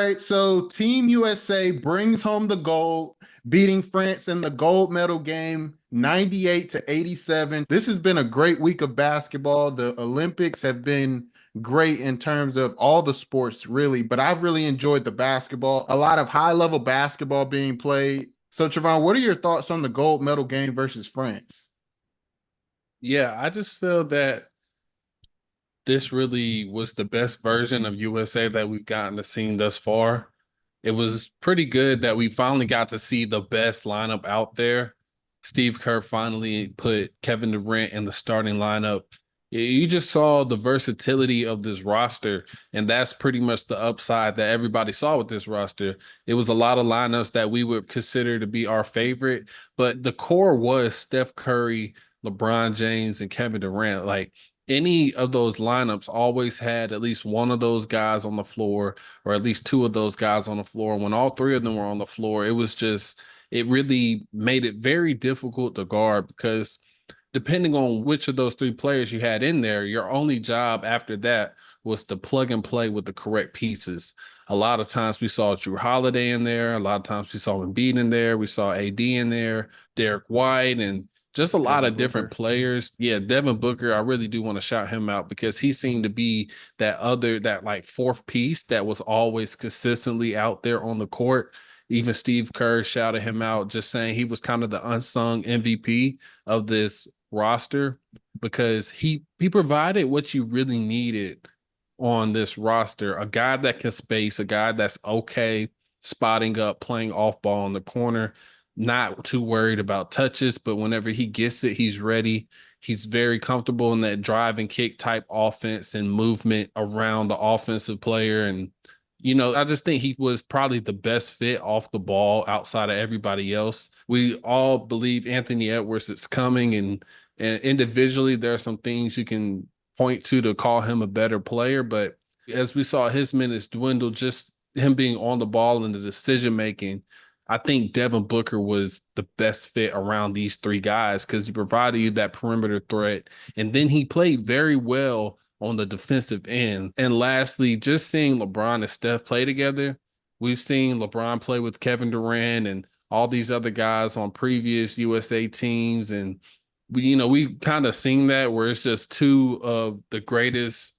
right, so Team USA brings home the gold, beating France in the gold medal game 98-87. This has been a great week of basketball. The Olympics have been great in terms of all the sports, really, but I've really enjoyed the basketball. A lot of high-level basketball being played. So, Trevon, what are your thoughts on the gold medal game versus France? Yeah, I just feel that this really was the best version of USA that we've gotten to see thus far. It was pretty good that we finally got to see the best lineup out there. Steve Kerr finally put Kevin Durant in the starting lineup. You just saw the versatility of this roster, and that's pretty much the upside that everybody saw with this roster. It was a lot of lineups that we would consider to be our favorite, but the core was Steph Curry, LeBron James, and Kevin Durant. Like any of those lineups always had at least one of those guys on the floor or at least two of those guys on the floor. When all three of them were on the floor, it really made it very difficult to guard because depending on which of those three players you had in there, your only job after that was to plug and play with the correct pieces. A lot of times we saw Drew Holiday in there. A lot of times we saw Embiid in there. We saw AD in there, Derek White, and just a lot Devin of different Booker. players. Yeah, Devin Booker, I really do want to shout him out because he seemed to be that like fourth piece that was always consistently out there on the court. Even Steve Kerr shouted him out, just saying he was kind of the unsung MVP of this roster because he provided what you really needed on this roster. A guy that can space, a guy that's okay spotting up, playing off ball in the corner, not too worried about touches, but whenever he gets it, he's ready. He's very comfortable in that drive and kick type offense and movement around the offensive player. And, I just think he was probably the best fit off the ball outside of everybody else. We all believe Anthony Edwards is coming, and individually, there are some things you can point to call him a better player. But as we saw his minutes dwindle, just him being on the ball and the decision making, I think Devin Booker was the best fit around these three guys because he provided you that perimeter threat. And then he played very well on the defensive end. And lastly, just seeing LeBron and Steph play together, we've seen LeBron play with Kevin Durant and all these other guys on previous USA teams. And we kind of seen that where it's just two of the greatest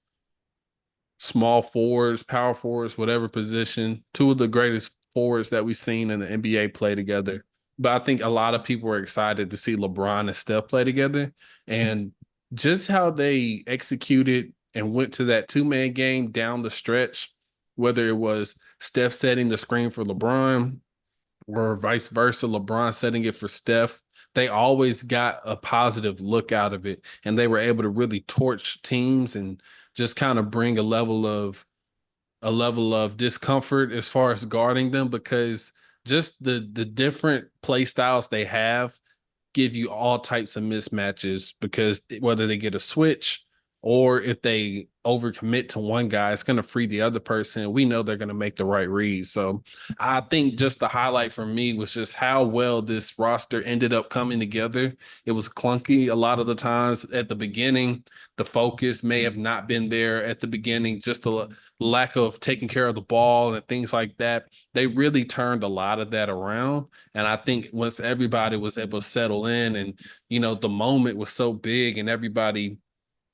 small forwards, power forwards, whatever position, two of the greatest forwards that we've seen in the NBA play together. But I think a lot of people were excited to see LeBron and Steph play together. And just how they executed and went to that two-man game down the stretch, whether it was Steph setting the screen for LeBron or vice versa, LeBron setting it for Steph, they always got a positive look out of it. And they were able to really torch teams and just kind of bring a level of discomfort as far as guarding them because just the different play styles they have give you all types of mismatches because whether they get a switch or if they overcommit to one guy, it's going to free the other person. We know they're going to make the right read. So I think just the highlight for me was just how well this roster ended up coming together. It was clunky a lot of the times at the beginning. The focus may have not been there at the beginning, just the lack of taking care of the ball and things like that. They really turned a lot of that around. And I think once everybody was able to settle in and, the moment was so big and everybody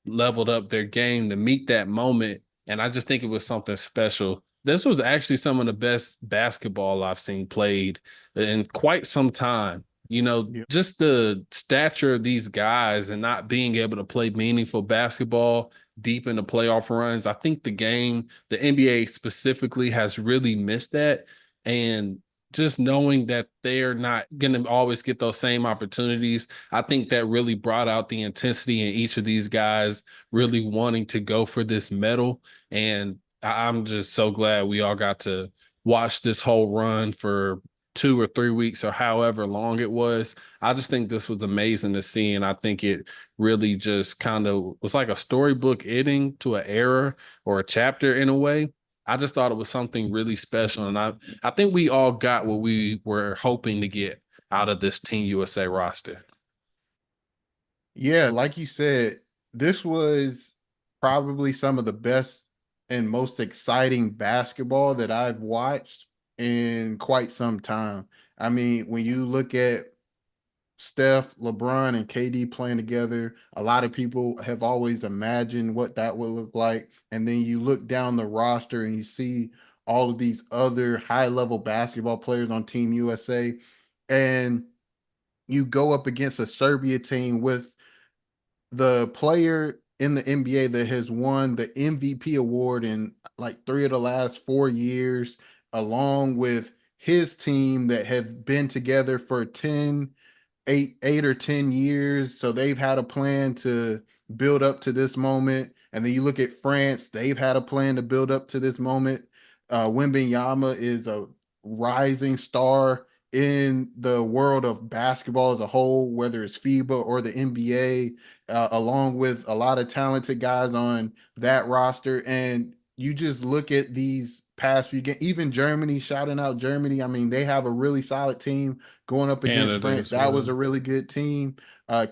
leveled up their game to meet that moment. And I just think it was something special. This was actually some of the best basketball I've seen played in quite some time. Yeah. Just the stature of these guys and not being able to play meaningful basketball deep in the playoff runs. I think the NBA specifically, has really missed that. And just knowing that they're not going to always get those same opportunities, I think that really brought out the intensity in each of these guys really wanting to go for this medal. And I'm just so glad we all got to watch this whole run for 2 or 3 weeks or however long it was. I just think this was amazing to see. And I think it really just kind of was like a storybook ending to an era or a chapter in a way. I just thought it was something really special. And I think we all got what we were hoping to get out of this Team USA roster. Yeah, like you said, this was probably some of the best and most exciting basketball that I've watched in quite some time. I mean, when you look at Steph, LeBron, and KD playing together, a lot of people have always imagined what that would look like. And then you look down the roster and you see all of these other high level basketball players on Team USA. And you go up against a Serbia team with the player in the NBA that has won the MVP award in like 3 of the last 4 years, along with his team that have been together for 8 or 10 years. So they've had a plan to build up to this moment. And then you look at France, they've had a plan to build up to this moment. Wembenyama is a rising star in the world of basketball as a whole, whether it's FIBA or the NBA, along with a lot of talented guys on that roster. And you just look at these past few games, even Germany, shouting out Germany. I mean, they have a really solid team going up against Canada France. as That was well. a really good team.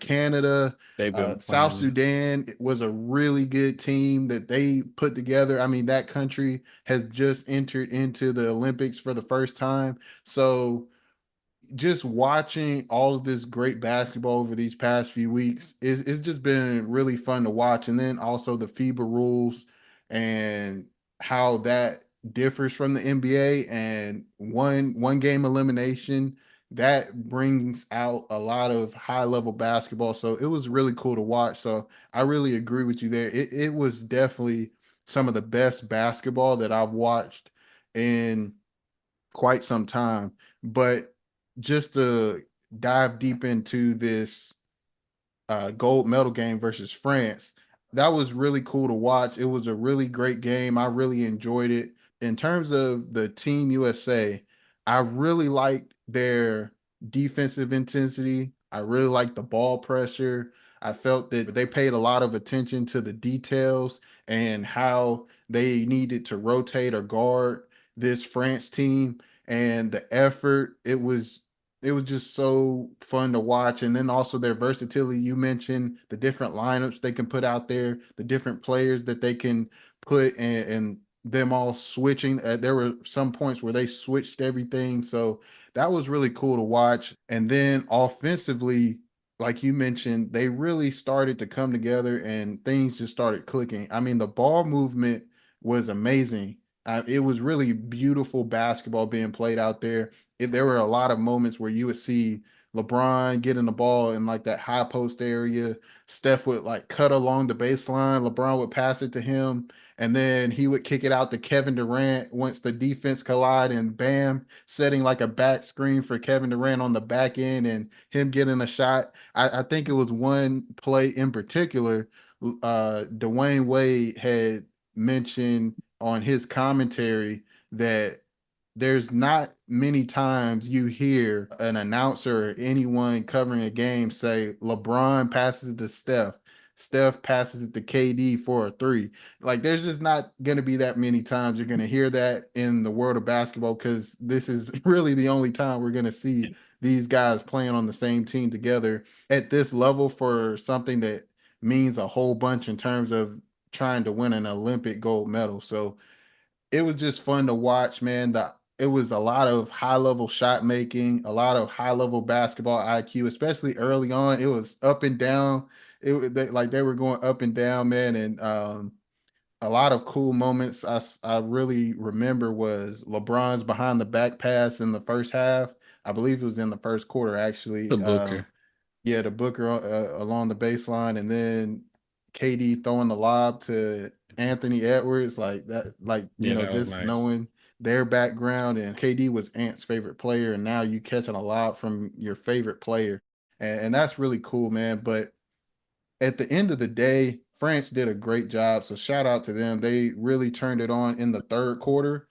Canada, They've been South playing. Sudan was a really good team that they put together. I mean, that country has just entered into the Olympics for the first time. So just watching all of this great basketball over these past few weeks it's just been really fun to watch. And then also the FIBA rules and how that differs from the NBA, and one game elimination that brings out a lot of high level basketball. So it was really cool to watch. So I really agree with you there. It was definitely some of the best basketball that I've watched in quite some time. But just to dive deep into this gold medal game versus France, that was really cool to watch. It was a really great game. I really enjoyed it. In terms of the Team USA, I really liked their defensive intensity. I really liked the ball pressure. I felt that they paid a lot of attention to the details and how they needed to rotate or guard this France team, and the effort. It was just so fun to watch. And then also their versatility. You mentioned the different lineups they can put out there, the different players that they can put, and them all switching. There were some points where they switched everything. So that was really cool to watch. And then offensively, like you mentioned, they really started to come together and things just started clicking. I mean, the ball movement was amazing. It was really beautiful basketball being played out there. There were a lot of moments where you would see LeBron getting the ball in like that high post area. Steph would like cut along the baseline. LeBron would pass it to him, and then he would kick it out to Kevin Durant once the defense collide, and bam, setting like a back screen for Kevin Durant on the back end and him getting a shot. I think it was one play in particular. Dwayne Wade had mentioned on his commentary that there's not many times you hear an announcer or anyone covering a game say LeBron passes it to Steph, Steph passes it to KD for a three. Like there's just not going to be that many times you're going to hear that in the world of basketball, because this is really the only time we're going to see these guys playing on the same team together at this level for something that means a whole bunch in terms of trying to win an Olympic gold medal. So it was just fun to watch, man. It was a lot of high level shot making, a lot of high level basketball IQ, especially early on. It was up and down. Like they were going up and down, man, and a lot of cool moments. I really remember was LeBron's behind the back pass in the first half. I believe it was in the first quarter, The actually. Booker. Yeah, the Booker along the baseline, and then KD throwing the lob to Anthony Edwards, like that, like Yeah, that was just nice. knowing their background. And KD was Ant's favorite player, and now you catching a lob from your favorite player, and that's really cool, man. But at the end of the day, France did a great job, so shout out to them. They really turned it on in the third quarter,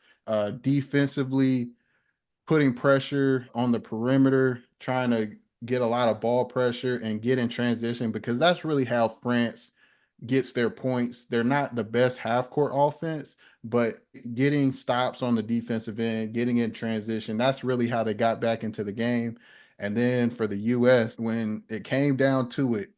defensively putting pressure on the perimeter, trying to get a lot of ball pressure and get in transition, because that's really how France gets their points. They're not the best half court offense, but getting stops on the defensive end, getting in transition, that's really how they got back into the game. And then for the US, when it came down to it,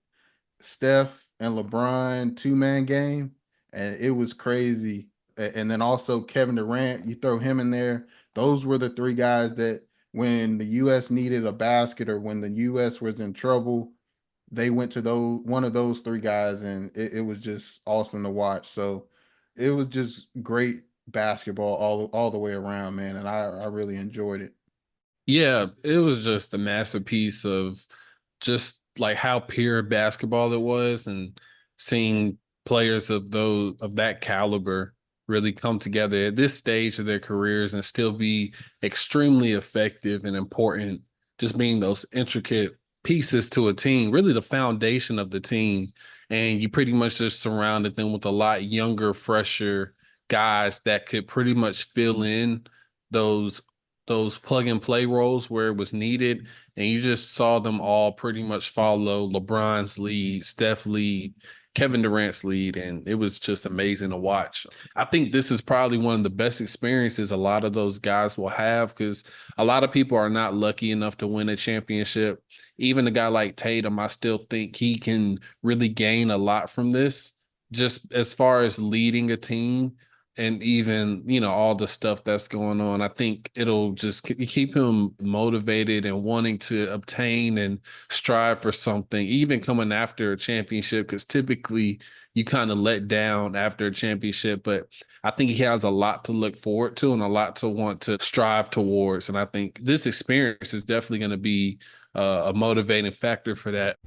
Steph and LeBron two-man game, and it was crazy. And then also Kevin Durant, you throw him in there. Those were the three guys that when the US needed a basket or when the US was in trouble, they went to those one of those three guys, and it was just awesome to watch. So it was just great basketball all the way around, man. And I really enjoyed it. Yeah, it was just a masterpiece of just like how pure basketball it was, and seeing players of that caliber really come together at this stage of their careers and still be extremely effective and important, just being those intricate pieces to a team, really the foundation of the team. And you pretty much just surrounded them with a lot younger, fresher guys that could pretty much fill in those those plug and play roles where it was needed. And you just saw them all pretty much follow LeBron's lead, Steph lead, Kevin Durant's lead. And it was just amazing to watch. I think this is probably one of the best experiences a lot of those guys will have, because a lot of people are not lucky enough to win a championship. Even a guy like Tatum, I still think he can really gain a lot from this, just as far as leading a team and even all the stuff that's going on. I think it'll just keep him motivated and wanting to obtain and strive for something, even coming after a championship, because typically you kind of let down after a championship. But I think he has a lot to look forward to and a lot to want to strive towards, and I think this experience is definitely going to be a motivating factor for that.